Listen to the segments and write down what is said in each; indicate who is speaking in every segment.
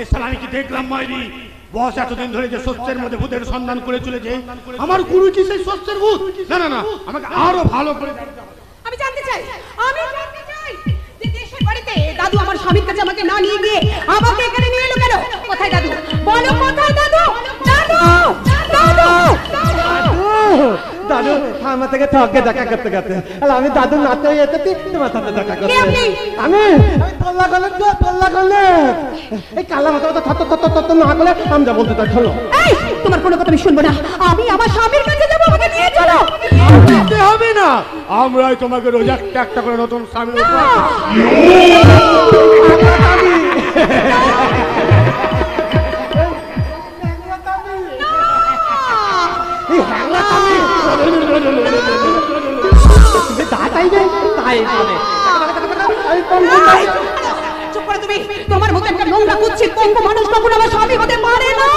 Speaker 1: এছাড়া আমি কি দেখলাম মাইরি বস এতদিন ধরে যে শস্যের মধ্যে ভূতের সন্ধান করে চলেছে, আমার গুরু কি সেই শস্যের ভূত? না না না, আমাকে আরো ভালো করে
Speaker 2: আমি জানতে চাই যে দেশের বাড়িতে দাদু আমার স্বামীর কাছে আমাকে না নিয়ে গিয়ে আমাকে এখানে নিয়ে এলো কেন? কোথায় দাদু? বলো কোথায় দাদু? দাদু দাদু
Speaker 3: দাদু আমার থেকে থকে দেখা করতে গেছে, আমি দাদু নাতে যেতে তোমার সাথে দেখা করতে। আমি পল্লা গলে এই কালা মাথা থত না গলে আমি যা বলতে চাই চলো।
Speaker 2: এই তোমার কোনো কথা আমি শুনবো না, আমি আমার স্বামীর কাছে যাবো, আমাকে নিয়ে চলো।
Speaker 1: যেতে হবে না, আমরাই তোমাকে রোজ একটা একটা করে নতুন স্বামী
Speaker 2: চুপ করে তুমি, তোমার মতো একটা নোংরা কুচ্ছিত পঙ্গু মানুষ কখনো আমার স্বামী হতে পারে না।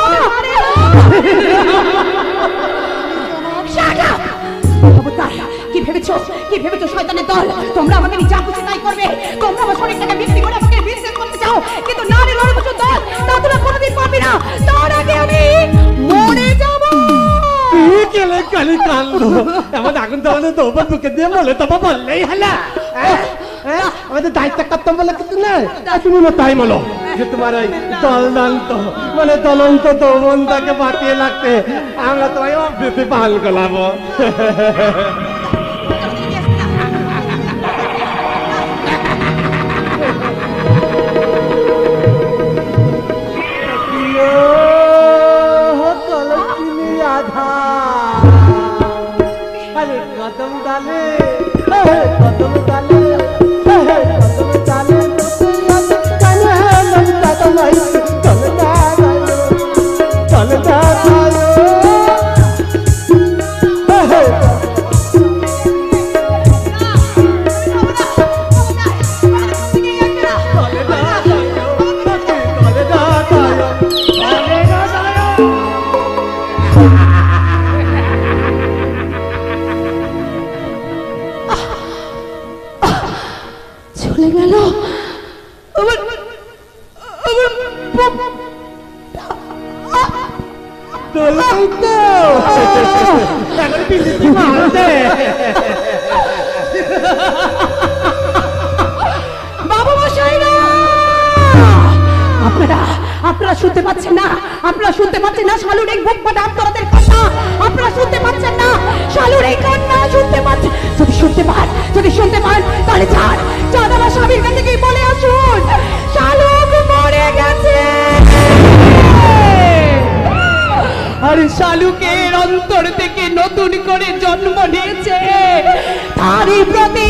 Speaker 2: কি ভেবেছো শয়তানের দল? তোমরা আমাকে যা খুশি তাই করবে, তোমরা আমার শরীরটাকে বিক্রি করে আমাকে বিজনেস করতে চাও, কিন্তু না রে নরকুচুর দল, তা তোমরা কোনোদিন পারবে না। তার আগে আমি মরে যাব।
Speaker 3: কেলে কালি কানলো এমন আগুন তাহলে তো ওপর বুকে দিয়ে বলে তবে বললেই হলা। আমাদের দায়িত্ব করতাম বলে কিছু না, তুমি তাই বলো যে তোমার ওই দলদন্ত মানে দলন্ত দৌবনটাকে বাঁচিয়ে লাগতে আমরা তোমায় বেশি পাল গলাবো। কদম ডালে কদম ডালে কদম ডালে
Speaker 2: চলে গেল বাবু মশাইরা, আপনারা শুনতে পাচ্ছেন না? আপনারা শুনতে পাচ্ছেন না শালুর এই বুক ফাটা আপনাদের কান্না? আপনারা শুনতে পাচ্ছেন না শালুর এই কান্না? শুনতে পাচ্ছেন? যদি শুনতে পান তাহলে যান আমার স্বামীর কাছে গিয়ে বলে আসুন শালুক মরে গেছে। আর শালুকের অন্তর থেকে নতুন করে জন্ম নিয়েছে, তারই প্রতি